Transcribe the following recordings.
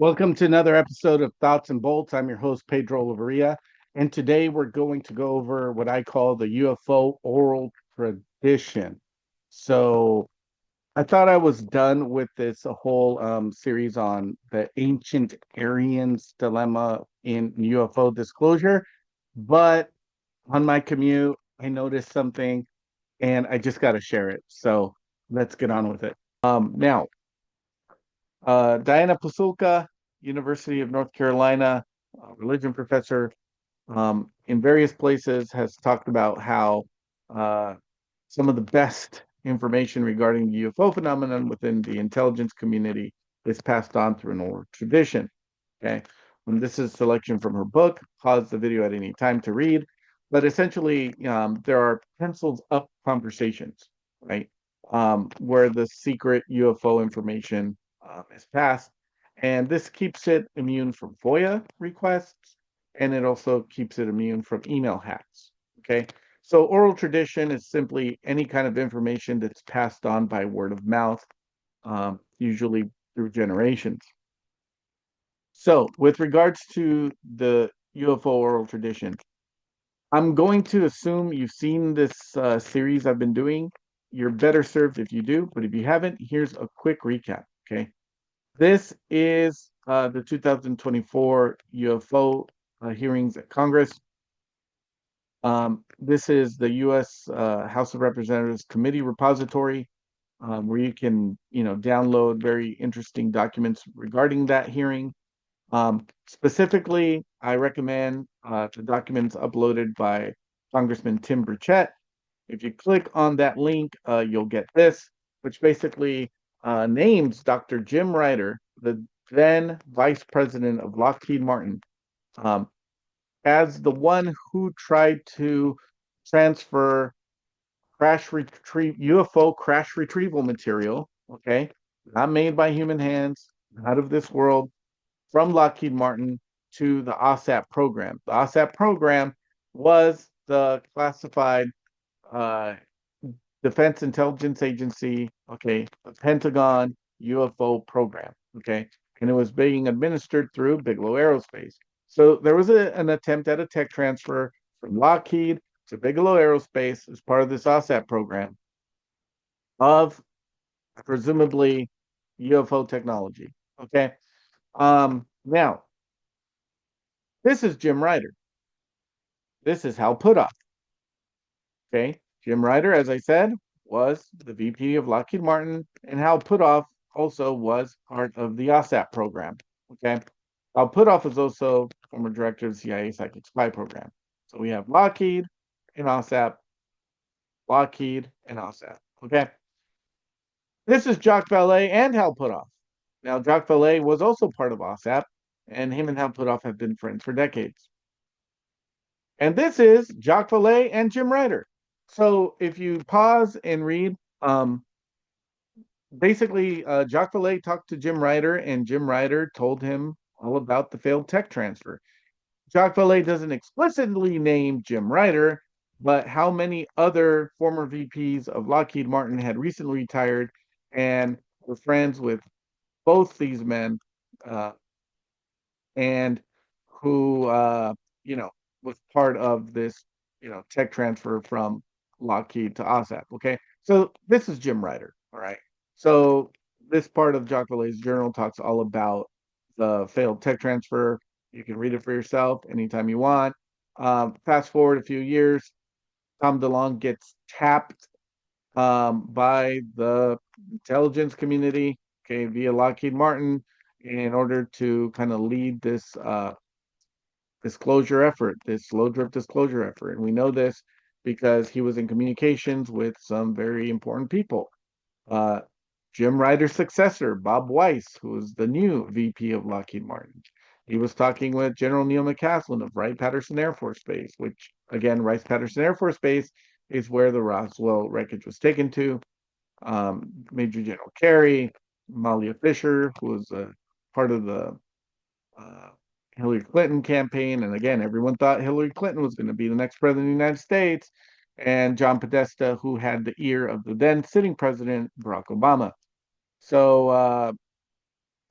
Welcome to another episode of Thoughts and Bolts. I'm your host, Pedro Laveria, and today we're going to go over what I call the UFO oral tradition. So, I thought I was done with this whole series on the ancient Aryans dilemma in UFO disclosure, but on my commute, I noticed something and I just got to share it. So, let's get on with it. Now, Diana Pasulka, University of North Carolina, religion professor, in various places has talked about how uh, some of the best information regarding the UFO phenomenon within the intelligence community is passed on through an oral tradition. Okay. And this is selection from her book. Pause the video at any time to read. But essentially, there are pencils up conversations, right? Where the secret UFO information is passed. And this keeps it immune from FOIA requests, and it also keeps it immune from email hacks. Okay. So oral tradition is simply any kind of information that's passed on by word of mouth, usually through generations. So with regards to the UFO oral tradition, I'm going to assume you've seen this series I've been doing. You're better served if you do, but if you haven't, here's a quick recap. Okay. This is the 2024 UFO hearings at Congress. This is the U.S. House of Representatives Committee repository, where you can, download very interesting documents regarding that hearing. Specifically, I recommend the documents uploaded by Congressman Tim Burchett. If you click on that link, you'll get this, which basically names Dr. Jim Ryder, the then Vice President of Lockheed Martin, um, as the one who tried to transfer UFO crash retrieval material, okay, not made by human hands, out of this world, from Lockheed Martin to the OSAP program. The OSAP program was the classified uh, Defense Intelligence Agency, okay, the Pentagon UFO program, okay, and it was being administered through Bigelow Aerospace. So there was an attempt at a tech transfer from Lockheed to Bigelow Aerospace as part of this OSAP program of presumably UFO technology. Okay. Now, this is Jim Ryder. This is Hal Puthoff. Okay. Jim Ryder, as I said, was the VP of Lockheed Martin, and Hal Puthoff also was part of the OSAP program. Okay. Hal Puthoff is also former director of the CIA Psychic Spy program. So we have Lockheed and OSAP, Lockheed and OSAP. Okay. This is Jacques Vallée and Hal Puthoff. Now, Jacques Vallée was also part of OSAP, and him and Hal Puthoff have been friends for decades. And this is Jacques Vallée and Jim Ryder. So if you pause and read, basically, Jacques Vallée talked to Jim Ryder, and Jim Ryder told him all about the failed tech transfer. Jacques Vallée doesn't explicitly name Jim Ryder, but how many other former VPs of Lockheed Martin had recently retired and were friends with both these men, uh, and who, was part of this, tech transfer from Lockheed to OSAP. Okay. So this is Jim Ryder. All right. So this part of Jacques Vallée's journal talks all about the failed tech transfer. You can read it for yourself anytime you want. Fast forward a few years, Tom DeLonge gets tapped by the intelligence community, okay, via Lockheed Martin, in order to kind of lead this disclosure effort, this slow drip disclosure effort. And we know this because he was in communications with some very important people. Uh, Jim Ryder's successor, Bob Weiss, who was the new VP of Lockheed Martin. He was talking with General Neil McCaslin of Wright-Patterson Air Force Base, which, again, Wright-Patterson Air Force Base is where the Roswell wreckage was taken to. Major General Carey, Malia Fisher, who was part of the uh, Hillary Clinton campaign. And again, everyone thought Hillary Clinton was going to be the next president of the United States. And John Podesta, who had the ear of the then sitting president, Barack Obama. So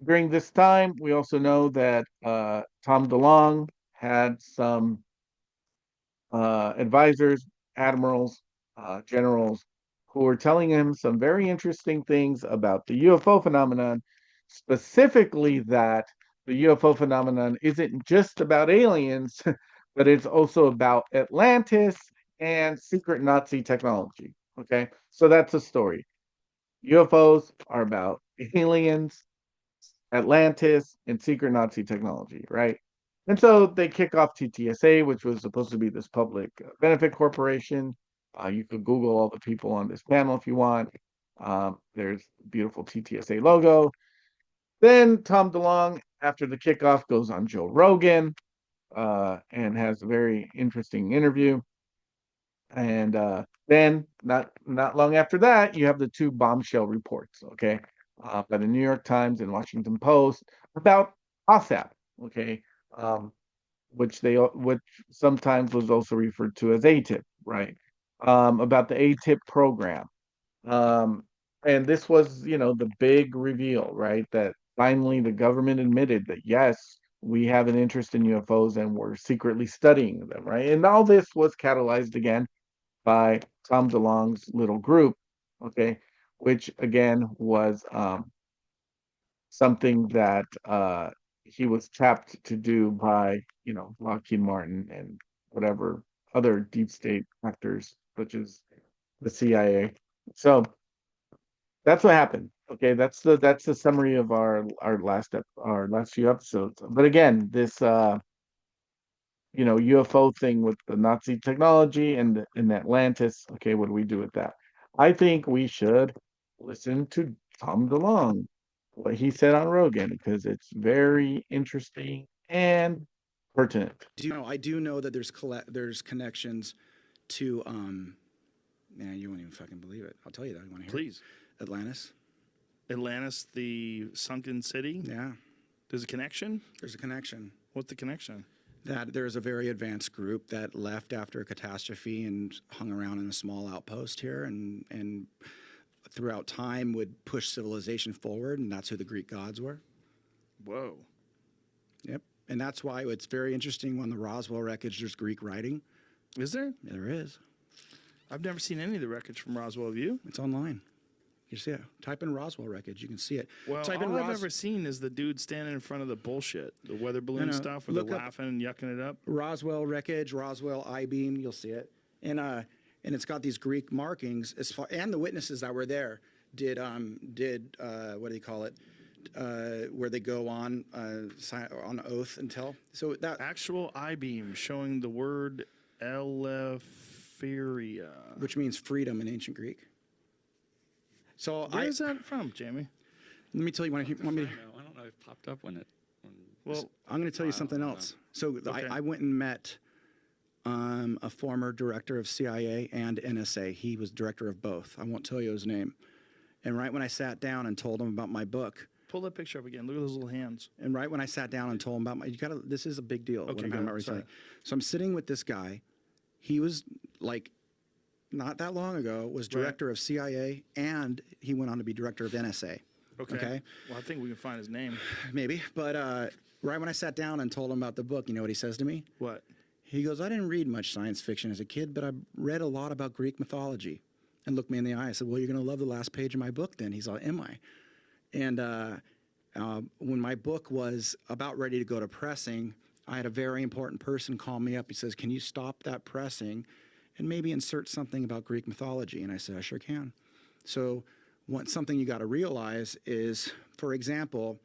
During this time, we also know that Tom DeLonge had some advisors, admirals, generals, who were telling him some very interesting things about the UFO phenomenon, specifically that the UFO phenomenon isn't just about aliens, but it's also about Atlantis and secret Nazi technology. Okay, so that's a story. UFOs are about aliens, Atlantis, and secret Nazi technology, right? And so they kick off TTSA, which was supposed to be this public benefit corporation. You could Google all the people on this panel if you want. There's beautiful TTSA logo. Then Tom DeLonge, after the kickoff, goes on Joe Rogan and has a very interesting interview. And then not long after that, you have the two bombshell reports, okay, by the New York Times and Washington Post about OSAP, okay, um, which sometimes was also referred to as ATIP, right? About the ATIP program. Um, and this was, the big reveal, right? That finally the government admitted that yes, we have an interest in UFOs and we're secretly studying them, right? And all this was catalyzed again by Tom DeLonge's little group, okay, which again was something that he was tapped to do by, Lockheed Martin and whatever other deep state actors, such as the CIA. So that's what happened. Okay, that's the summary of our last few episodes. But again, this UFO thing with the Nazi technology and Atlantis. Okay, what do we do with that? I think we should listen to Tom DeLonge, what he said on Rogan, because it's very interesting and pertinent. I do know that there's connections to man, you won't even fucking believe it. I'll tell you that. You want to hear? Please. Atlantis. Atlantis, the sunken city? Yeah. There's a connection? There's a connection. What's the connection? That there's a very advanced group that left after a catastrophe and hung around in a small outpost here and throughout time would push civilization forward, and that's who the Greek gods were. Whoa. Yep. And that's why it's very interesting on the Roswell wreckage, there's Greek writing. Is there? There is. I've never seen any of the wreckage from Roswell. Have you? It's online. You see it. Type in Roswell wreckage. You can see it. Well, Type all I've ever seen is the dude standing in front of the bullshit, the weather balloon stuff, where they're laughing and yucking it up. Roswell wreckage, Roswell I-beam. You'll see it, and it's got these Greek markings. And the witnesses that were there did what do you call it? Where they go on oath and tell. So that actual I-beam showing the word Eleftheria, which means freedom in ancient Greek. So where's that from, Jamie? Let me tell you. Want me? I don't know. It popped up when it. Well, I'm going to tell you something else. So okay. I went and met a former director of CIA and NSA. He was director of both. I won't tell you his name. And right when I sat down and told him about my book, pull that picture up again. Look at those little hands. And right when I sat down and told him about this is a big deal. Okay, what I'm about to So I'm sitting with this guy. He was like, not that long ago, was director of CIA, and he went on to be director of NSA. Okay. Well, I think we can find his name. Maybe. But right when I sat down and told him about the book, you know what he says to me? What? He goes, I didn't read much science fiction as a kid, but I read a lot about Greek mythology. And looked me in the eye. I said, well, you're going to love the last page of my book then. He's all, am I? And when my book was about ready to go to pressing, I had a very important person call me up. He says, can you stop that pressing and maybe insert something about Greek mythology? And I said, I sure can. So something you got to realize is, for example,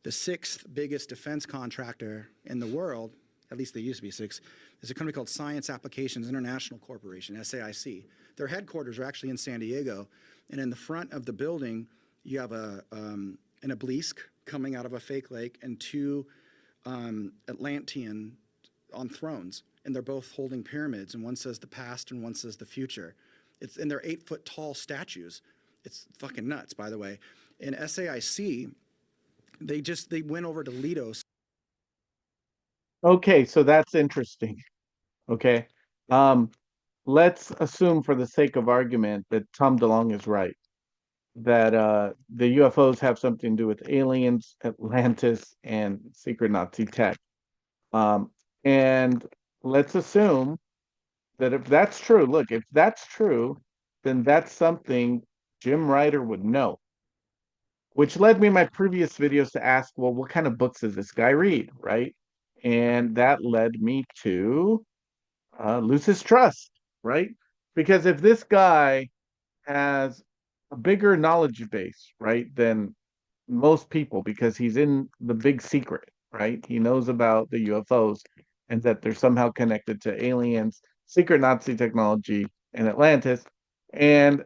the sixth biggest defense contractor in the world, at least they used to be six, is a company called Science Applications International Corporation, SAIC. Their headquarters are actually in San Diego. And in the front of the building, you have an obelisk coming out of a fake lake and two Atlanteans on thrones. And they're both holding pyramids, and one says the past and one says the future. And they're 8-foot tall statues. It's fucking nuts, by the way. In SAIC, they went over to Lidos. Okay, so that's interesting. Okay. Let's assume for the sake of argument that Tom DeLonge is right. the UFOs have something to do with aliens, Atlantis, and secret Nazi tech. Um, and let's assume that if that's true, look, if that's true, then that's something Jim Ryder would know, which led me in my previous videos to ask, well, what kind of books does this guy read, right? And that led me to lose his trust, right? Because if this guy has a bigger knowledge base, right, than most people, because he's in the big secret, right? He knows about the UFOs and that they're somehow connected to aliens, secret Nazi technology, and Atlantis. And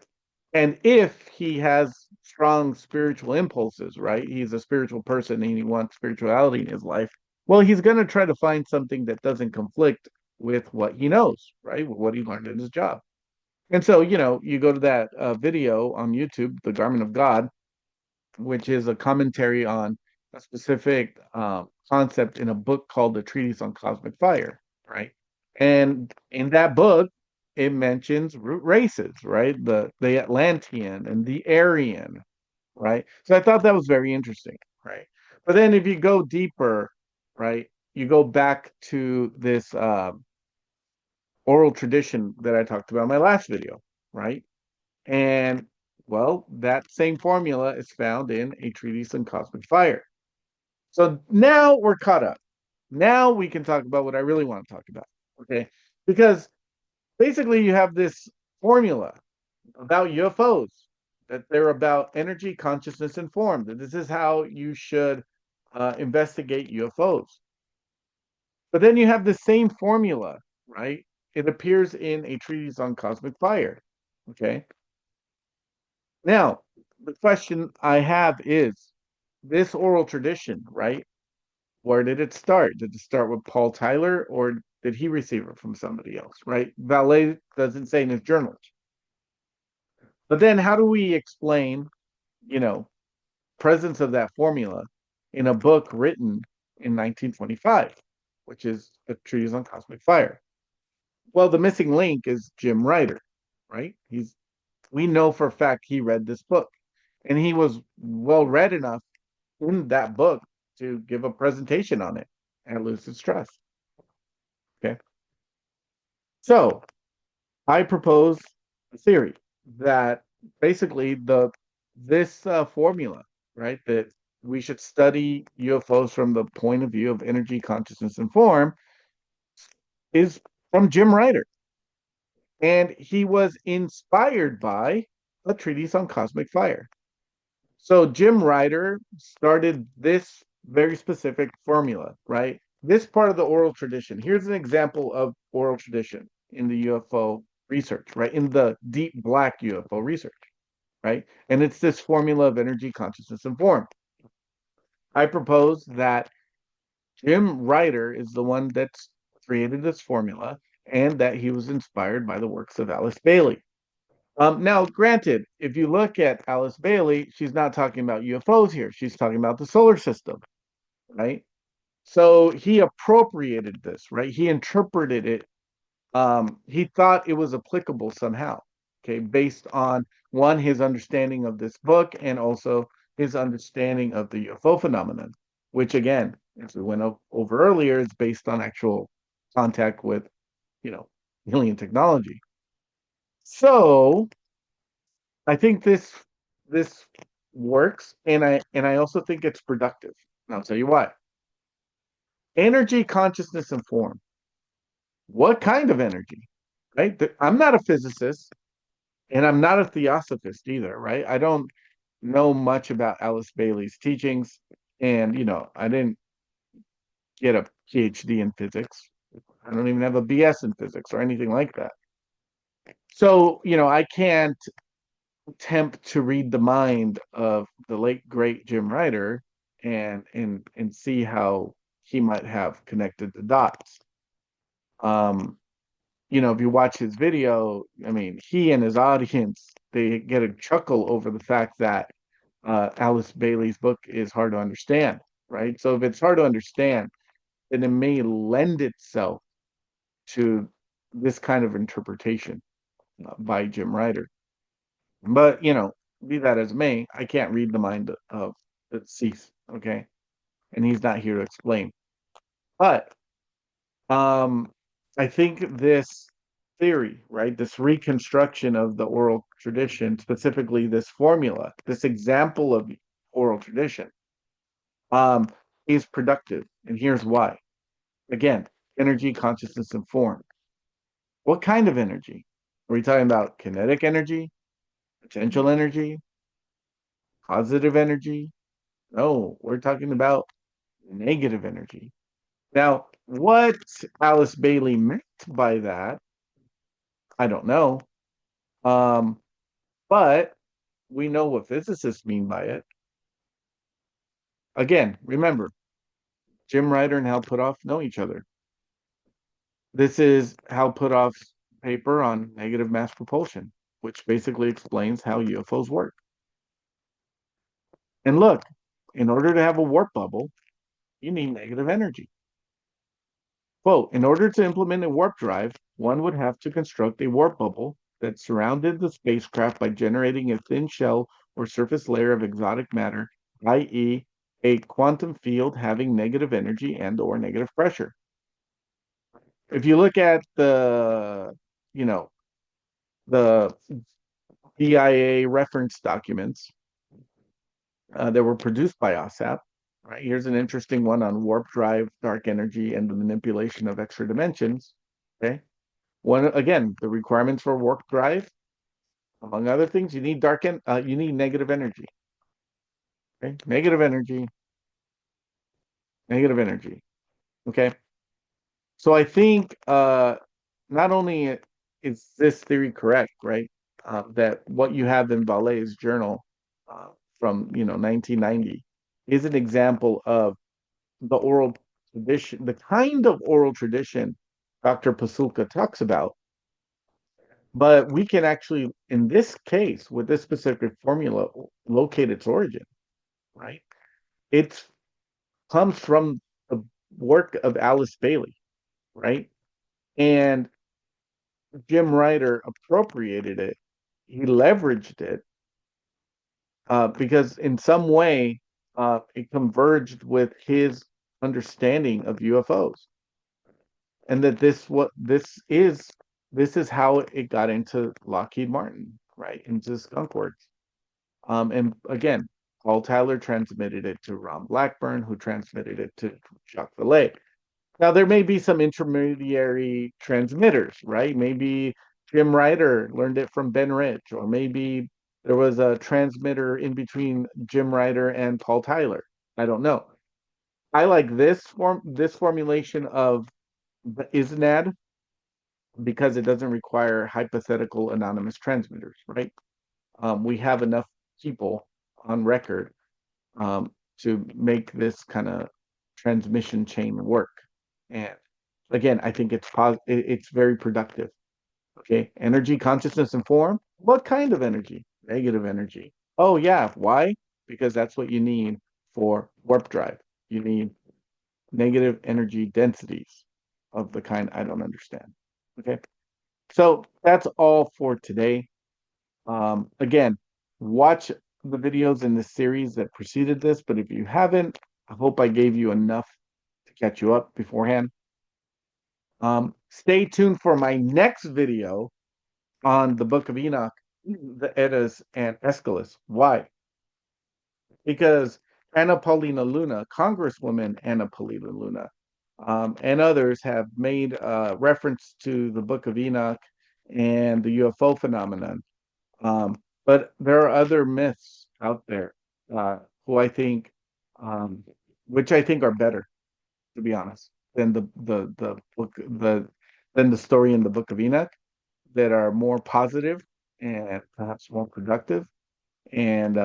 and if he has strong spiritual impulses, right? He's a spiritual person and he wants spirituality in his life. Well, he's going to try to find something that doesn't conflict with what he knows, right? With what he learned in his job. And so, you go to that video on YouTube, The Garment of God, which is a commentary on a specific concept in a book called The Treatise on Cosmic Fire, right? And in that book, it mentions root races, right? The Atlantean and the Aryan, right? So I thought that was very interesting, right? But then if you go deeper, right, you go back to this oral tradition that I talked about in my last video, right? And well, that same formula is found in A Treatise on Cosmic Fire. So now we're caught up. Now we can talk about what I really want to talk about. Okay. Because basically you have this formula about UFOs, that they're about energy, consciousness, and form, that this is how you should investigate UFOs. But then you have the same formula, right? It appears in A Treatise on Cosmic Fire. Okay. Now, the question I have is this oral tradition, right? Where did it start? Did it start with Paul Tyler or did he receive it from somebody else, right? Valet doesn't say in his journals. But then how do we explain, you know, presence of that formula in a book written in 1925, which is A Treatise on Cosmic Fire? Well, the missing link is Jim Ryder, right? We know for a fact he read this book and he was well read enough in that book to give a presentation on it at Lucid Trust. Okay. So I propose a theory that basically this formula, right, that we should study UFOs from the point of view of energy, consciousness, and form is from Jim Ryder. And he was inspired by A Treatise on Cosmic Fire. So Jim Ryder started this very specific formula, right? This part of the oral tradition. Here's an example of oral tradition in the UFO research, right? In the deep black UFO research, right? And it's this formula of energy, consciousness, and form. I propose that Jim Ryder is the one that's created this formula and that he was inspired by the works of Alice Bailey. Now, granted, if you look at Alice Bailey, she's not talking about UFOs here. She's talking about the solar system, right? So he appropriated this, right? He interpreted it. He thought it was applicable somehow, okay, based on one, his understanding of this book and also his understanding of the UFO phenomenon, which again, as we went over earlier, is based on actual contact with, you know, alien technology. So I think this works, and I also think it's productive. And I'll tell you why. Energy, consciousness, and form. What kind of energy? Right? I'm not a physicist, and I'm not a theosophist either. Right? I don't know much about Alice Bailey's teachings, and I didn't get a PhD in physics. I don't even have a BS in physics or anything like that. So I can't attempt to read the mind of the late great Jim Ryder and see how he might have connected the dots. If you watch his video, I mean, he and his audience, they get a chuckle over the fact that Alice Bailey's book is hard to understand, right? So if it's hard to understand, then it may lend itself to this kind of interpretation by Jim Ryder. But be that as it may, I can't read the mind of the deceased, okay? And he's not here to explain. But um, I think this theory, right, this reconstruction of the oral tradition, specifically this formula, this example of oral tradition, um, is productive. And here's why. Again, energy, consciousness, and form. What kind of energy? Are we talking about kinetic energy, potential energy, positive energy? No, we're talking about negative energy. Now, what Alice Bailey meant by that, I don't know. Um, but we know what physicists mean by it. Again, remember, Jim Ryder and Hal Puthoff know each other. This is Hal Puthoff's paper on negative mass propulsion, which basically explains how UFOs work. And look, in order to have a warp bubble, you need negative energy. Quote, in order to implement a warp drive, one would have to construct a warp bubble that surrounded the spacecraft by generating a thin shell or surface layer of exotic matter, i.e., a quantum field having negative energy and or negative pressure. If you look at you know, the DIA reference documents that were produced by OSAP, right? Here's an interesting one on warp drive, dark energy, and the manipulation of extra dimensions. Okay. One again, the requirements for warp drive, among other things, you need you need negative energy. Okay, negative energy, negative energy. Okay, so I think not only is this theory correct, right? That what you have in Valet's journal uh, from 1990 is an example of the oral tradition, the kind of oral tradition Dr. Pasulka talks about. But we can actually, in this case, with this specific formula, locate its origin, right? It comes from the work of Alice Bailey, right? And Jim Ryder appropriated it. He leveraged it because in some way it converged with his understanding of UFOs, and that this is how it got into Lockheed Martin, right? Into Skunk Works. And again, Paul Tyler transmitted it to Ron Blackburn, who transmitted it to Jacques Vallée. Now, there may be some intermediary transmitters, right? Maybe Jim Ryder learned it from Ben Rich, or maybe there was a transmitter in between Jim Ryder and Paul Tyler. I don't know. I like this formulation of the ISNAD because it doesn't require hypothetical anonymous transmitters, right? We have enough people on record to make this kind of transmission chain work. And again, I think it's very productive. Okay, energy, consciousness, and form. What kind of energy? Negative energy. Oh yeah, why? Because that's what you need for warp drive. You need negative energy densities of the kind I don't understand. Okay, so that's all for today. Again, watch the videos in the series that preceded this, but if you haven't, I hope I gave you enough to catch you up beforehand. Stay tuned for my next video on the Book of Enoch, the Eddas and Aeschylus. Why? Because Anna Paulina Luna, Congresswoman Anna Paulina Luna, and others have made reference to the Book of Enoch and the UFO phenomenon. But there are other myths out there who I think, um, which I think are better, to be honest, than the book than the story in the Book of Enoch, that are more positive and perhaps more productive. And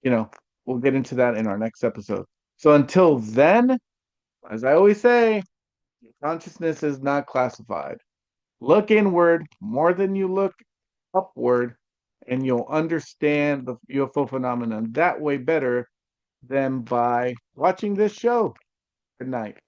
you know, we'll get into that in our next episode. So until then, as I always say, consciousness is not classified. Look inward more than you look upward, and you'll understand the UFO phenomenon that way better than by watching this show. Good night.